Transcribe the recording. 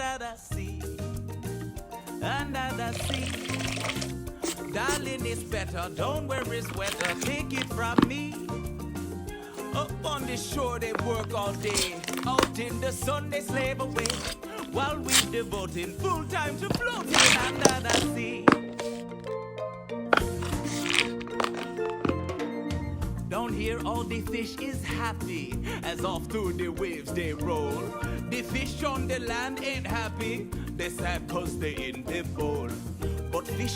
under the sea, under the sea. Darling, it's better, don't worry, it's weather, take it from me. Up on the shore they work all day, out in the sun they slave away, while we devoting full time to floating under the sea. Down here all the fish is happy, as off through the waves they roll. The fish on the land ain't happy, they sad cause they in the bowl. But fish